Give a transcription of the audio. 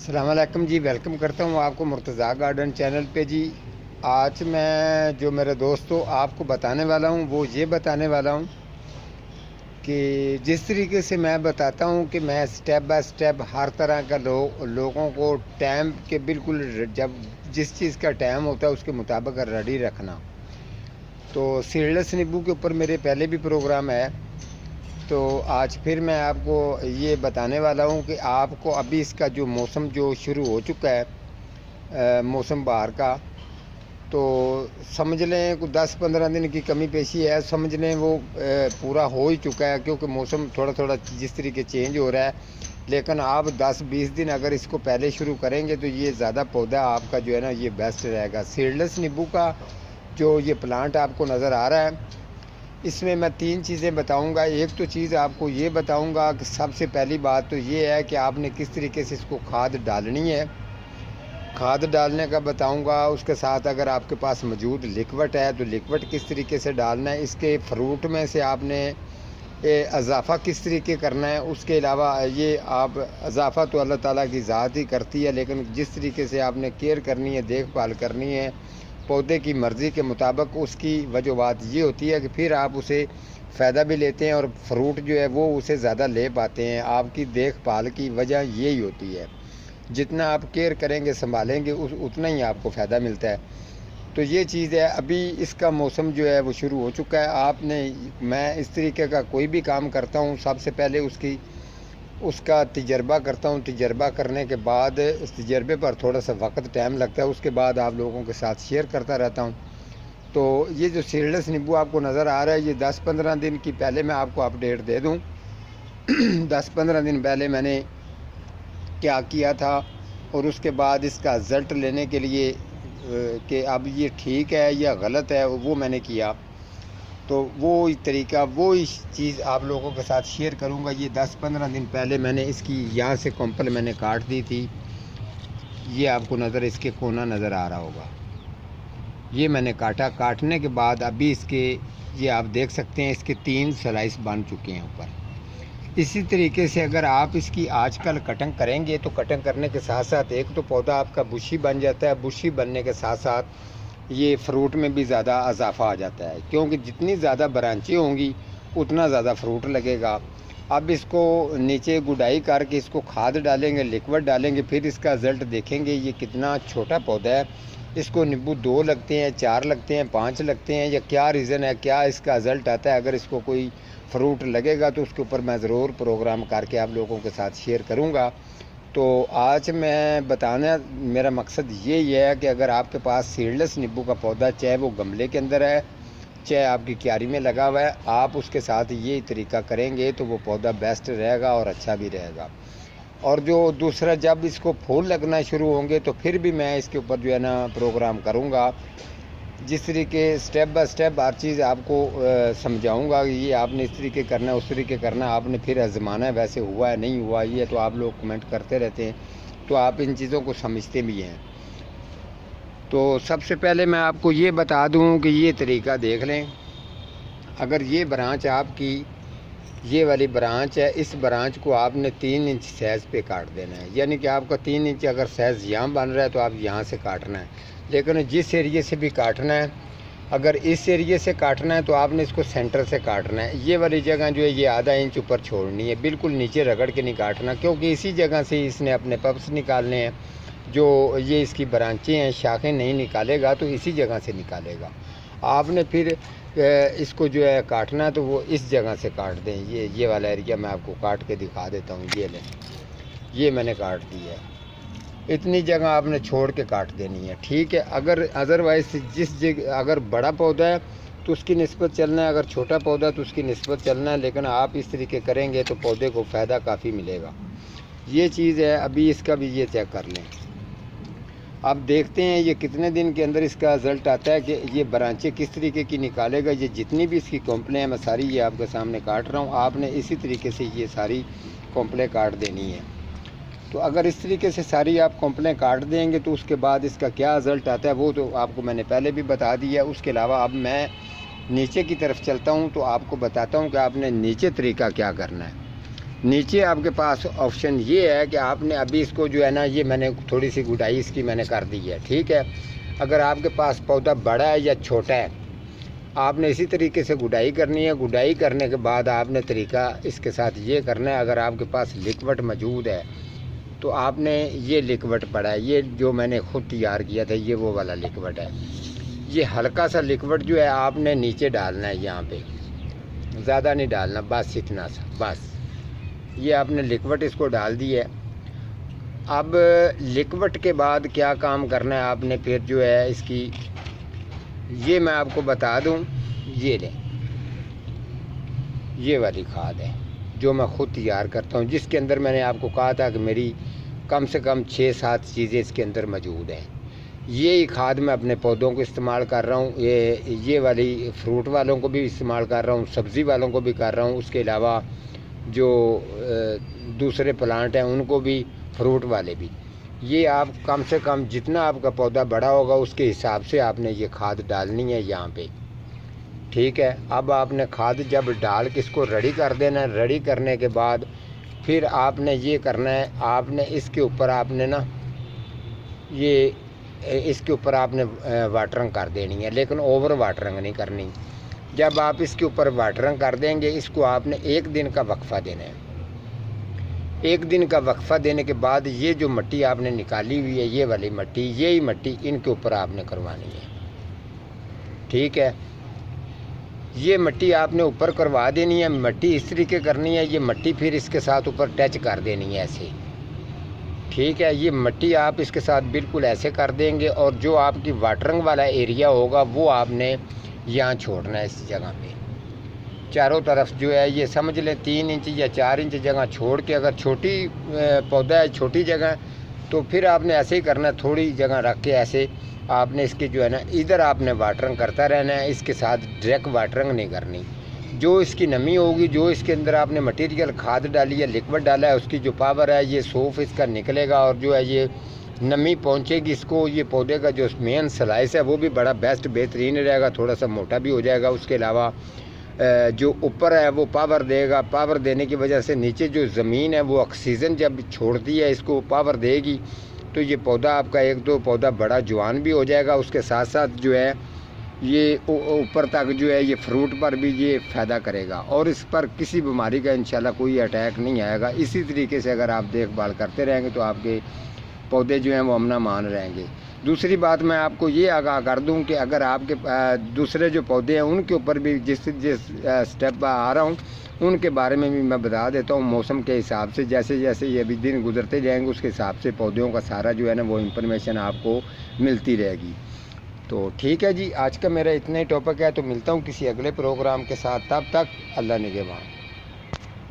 अस्सलाम वालेकुम जी। वेलकम करता हूँ आपको मुर्तज़ा गार्डन चैनल पे जी। आज मैं जो मेरे दोस्तों आपको बताने वाला हूँ वो ये बताने वाला हूँ कि जिस तरीके से मैं बताता हूँ कि मैं स्टेप बाय स्टेप हर तरह का लोगों को टाइम के बिल्कुल जब जिस चीज़ का टाइम होता है उसके मुताबिक रेडी रखना। तो सीडलेस नींबू के ऊपर मेरे पहले भी प्रोग्राम है, तो आज फिर मैं आपको ये बताने वाला हूँ कि आपको अभी इसका जो मौसम जो शुरू हो चुका है, मौसम बहार का, तो समझ लें कुछ 10-15 दिन की कमी पेशी है, समझ लें वो पूरा हो ही चुका है, क्योंकि मौसम थोड़ा थोड़ा जिस तरीके चेंज हो रहा है। लेकिन आप 10-20 दिन अगर इसको पहले शुरू करेंगे तो ये ज़्यादा पौधा आपका जो है ना ये बेस्ट रहेगा। सीडलेस नींबू का जो ये प्लांट आपको नज़र आ रहा है, इसमें मैं 3 चीज़ें बताऊंगा। एक तो चीज़ आपको ये बताऊंगा कि सबसे पहली बात तो ये है कि आपने किस तरीके से इसको खाद डालनी है, खाद डालने का बताऊंगा। उसके साथ अगर आपके पास मौजूद लिक्विड है तो लिक्विड किस तरीके से डालना है, इसके फ्रूट में से आपने इजाफ़ा किस तरीके करना है। उसके अलावा ये आप इजाफ़ा तो अल्लाह ताला की ज़ात ही करती है, लेकिन जिस तरीके से आपने केयर करनी है, देखभाल करनी है पौधे की मर्ज़ी के मुताबिक, उसकी वजूहत ये होती है कि फिर आप उसे फ़ायदा भी लेते हैं और फ्रूट जो है वो उसे ज़्यादा ले पाते हैं। आपकी देखभाल की वजह यही होती है, जितना आप केयर करेंगे संभालेंगे उतना ही आपको फ़ायदा मिलता है। तो ये चीज़ है। अभी इसका मौसम जो है वो शुरू हो चुका है। मैं इस तरीके का कोई भी काम करता हूँ सबसे पहले उसका तजर्बा करता हूँ। तजर्बा करने के बाद उस तजर्बे पर थोड़ा सा वक्त टाइम लगता है, उसके बाद आप लोगों के साथ शेयर करता रहता हूँ। तो ये जो सीडलेस नींबू आपको नज़र आ रहा है, ये 10-15 दिन की पहले मैं आपको अपडेट दे दूँ। 10-15 दिन पहले मैंने क्या किया था और उसके बाद इसका रिज़ल्ट लेने के लिए कि अब ये ठीक है या गलत है वो मैंने किया। तो वो तरीका वो इस चीज़ आप लोगों के साथ शेयर करूंगा। ये 10-15 दिन पहले मैंने इसकी यहाँ से कॉम्पल मैंने काट दी थी। ये आपको इसके कोना नज़र आ रहा होगा, ये मैंने काटने के बाद अभी ये आप देख सकते हैं इसके 3 स्लाइस बन चुके हैं ऊपर। इसी तरीके से अगर आप इसकी आजकल कटिंग करेंगे तो कटिंग करने के साथ साथ एक तो पौधा आपका बुशी बन जाता है, बुशी बनने के साथ साथ ये फ्रूट में भी ज़्यादा इजाफा आ जाता है, क्योंकि जितनी ज़्यादा ब्रांचें होंगी उतना ज़्यादा फ्रूट लगेगा। अब इसको नीचे गुडाई करके इसको खाद डालेंगे, लिक्विड डालेंगे, फिर इसका रिज़ल्ट देखेंगे ये कितना छोटा पौधा है। इसको नींबू 2 लगते हैं, 4 लगते हैं, 5 लगते हैं, या क्या रीज़न है, क्या इसका रिज़ल्ट आता है। अगर इसको कोई फ्रूट लगेगा तो उसके ऊपर मैं ज़रूर प्रोग्राम करके आप लोगों के साथ शेयर करूंगा। तो आज मैं बताना मेरा मकसद यही है कि अगर आपके पास सीडलेस नींबू का पौधा, चाहे वो गमले के अंदर है चाहे आपकी क्यारी में लगा हुआ है, आप उसके साथ ये तरीका करेंगे तो वो पौधा बेस्ट रहेगा और अच्छा भी रहेगा। और जो दूसरा, जब इसको फूल लगना शुरू होंगे तो फिर भी मैं इसके ऊपर जो है ना प्रोग्राम करूँगा। जिस तरीके स्टेप बाय स्टेप हर चीज़ आपको समझाऊंगा कि ये आपने इस तरीके करना है, उस तरीके करना है, आपने फिर आजमाना है, वैसे हुआ है नहीं हुआ, ये तो आप लोग कमेंट करते रहते हैं, तो आप इन चीज़ों को समझते भी हैं। तो सबसे पहले मैं आपको ये बता दूं कि ये तरीका देख लें। अगर ये ब्रांच आपकी ये वाली ब्रांच है, इस ब्रांच को आपने 3 इंच साइज़ पे काट देना है, यानी कि आपका 3 इंच अगर साइज़ यहाँ बन रहा है तो आप यहाँ से काटना है। लेकिन जिस एरिए से भी काटना है, अगर इस एरिए से काटना है तो आपने इसको सेंटर से काटना है। ये वाली जगह जो है ये आधा इंच ऊपर छोड़नी है, बिल्कुल नीचे रगड़ के नहीं काटना, क्योंकि इसी जगह से इसने अपने पप्स निकालने हैं। जो ये इसकी ब्रांचें हैं, शाखें नहीं निकालेगा तो इसी जगह से निकालेगा। आपने फिर इसको जो है काटना है तो वो इस जगह से काट दें। ये वाला एरिया मैं आपको काट के दिखा देता हूँ। ये लें, ये मैंने काट दी है, इतनी जगह आपने छोड़ के काट देनी है, ठीक है। अगर अदरवाइज जिस जगह अगर बड़ा पौधा है तो उसकी निस्बत चलना है, अगर छोटा पौधा तो उसकी निस्बत चलना है, लेकिन आप इस तरीके करेंगे तो पौधे को फ़ायदा काफ़ी मिलेगा। ये चीज़ है। अभी इसका भी ये चेक कर लें। अब देखते हैं ये कितने दिन के अंदर इसका रिज़ल्ट आता है कि ये ब्रांचें किस तरीके की निकालेगा। ये जितनी भी इसकी कॉम्पलें हैं मैं सारी ये आपके सामने काट रहा हूँ, आपने इसी तरीके से ये सारी कॉम्पलें काट देनी है। तो अगर इस तरीके से सारी आप कॉम्पलें काट देंगे तो उसके बाद इसका क्या रिज़ल्ट आता है वो तो आपको मैंने पहले भी बता दिया है। उसके अलावा अब मैं नीचे की तरफ चलता हूँ तो आपको बताता हूँ कि आपने नीचे तरीका क्या करना है। नीचे आपके पास ऑप्शन ये है कि आपने अभी इसको जो है ना, ये मैंने थोड़ी सी गुडाई इसकी मैंने कर दी है, ठीक है। अगर आपके पास पौधा बड़ा है या छोटा है, आपने इसी तरीके से गुडाई करनी है। गुडाई करने के बाद आपने तरीका इसके साथ ये करना है, अगर आपके पास लिक्विड मौजूद है तो आपने ये लिक्विड पड़ा है, ये जो मैंने खुद तैयार किया था, ये वो वाला लिक्विड है। ये हल्का सा लिक्विड जो है आपने नीचे डालना है, यहाँ पे ज़्यादा नहीं डालना, बस इतना सा, बस ये आपने लिक्विड इसको डाल दी है। अब लिक्विड के बाद क्या काम करना है आपने, फिर जो है इसकी ये मैं आपको बता दूं, ये लें, ये वाली खाद है जो मैं ख़ुद तैयार करता हूं, जिसके अंदर मैंने आपको कहा था कि मेरी कम से कम 6-7 चीज़ें इसके अंदर मौजूद हैं। ये ही खाद मैं अपने पौधों को इस्तेमाल कर रहा हूँ, ये वाली फ्रूट वालों को भी इस्तेमाल कर रहा हूँ, सब्ज़ी वालों को भी कर रहा हूँ, उसके अलावा जो दूसरे प्लांट हैं उनको भी, फ्रूट वाले भी। ये आप कम से कम जितना आपका पौधा बड़ा होगा उसके हिसाब से आपने ये खाद डालनी है यहाँ पे, ठीक है। अब आपने खाद जब डाल के इसको रेडी कर देना है। रेडी करने के बाद फिर आपने ये करना है, आपने इसके ऊपर आपने ना ये इसके ऊपर आपने वाटरिंग कर देनी है, लेकिन ओवर वाटरिंग नहीं करनी। जब आप इसके ऊपर वाटरिंग कर देंगे, इसको आपने 1 दिन का वक्फा देना है। 1 दिन का वक्फा देने के बाद ये जो मिट्टी आपने निकाली हुई है, ये वाली मिट्टी, यही मिट्टी इनके ऊपर आपने करवानी है, ठीक है। ये मिट्टी आपने ऊपर करवा देनी है। मिट्टी इस तरीके करनी है, ये मिट्टी फिर इसके साथ ऊपर टच कर देनी है ऐसे, ठीक है। ये मिट्टी आप इसके साथ बिल्कुल ऐसे कर देंगे, और जो आपकी वाटरिंग वाला एरिया होगा वो आपने यहाँ छोड़ना है। इस जगह पे चारों तरफ जो है ये समझ लें 3 इंच या 4 इंच जगह छोड़ के, अगर छोटी पौधा है, छोटी जगह, तो फिर आपने ऐसे ही करना है, थोड़ी जगह रख के ऐसे आपने इसकी जो है ना, इधर आपने वाटरिंग करता रहना है, इसके साथ डायरेक्ट वाटरिंग नहीं करनी। जो इसकी नमी होगी, जो इसके अंदर आपने मटेरियल खाद डाली है, लिक्विड डाला है, उसकी जो पावर है ये सोफ इसका निकलेगा, और जो है ये नमी पहुंचेगी इसको। ये पौधे का जो मेन स्लाइस है वो भी बड़ा बेस्ट बेहतरीन रहेगा, थोड़ा सा मोटा भी हो जाएगा। उसके अलावा जो ऊपर है वो पावर देगा। पावर देने की वजह से नीचे जो ज़मीन है वो ऑक्सीजन जब छोड़ती है, इसको पावर देगी, तो ये पौधा आपका 1-2 पौधा बड़ा जवान भी हो जाएगा। उसके साथ साथ जो है ये ऊपर तक जो है ये फ्रूट पर भी ये फ़ायदा करेगा, और इस पर किसी बीमारी का इंशाल्लाह कोई अटैक नहीं आएगा। इसी तरीके से अगर आप देखभाल करते रहेंगे तो आपके पौधे जो हैं वो अमना मान रहेंगे। दूसरी बात मैं आपको ये आगाह कर दूं कि अगर आपके दूसरे जो पौधे हैं उनके ऊपर भी जिस स्टेप आ रहा हूं उनके बारे में भी मैं बता देता हूं। मौसम के हिसाब से जैसे जैसे ये भी दिन गुजरते जाएंगे उसके हिसाब से पौधों का सारा जो है ना वो इंफॉर्मेशन आपको मिलती रहेगी। तो ठीक है जी, आज का मेरा इतना ही टॉपिक है। तो मिलता हूँ किसी अगले प्रोग्राम के साथ, तब तक अल्लाह निगहबान।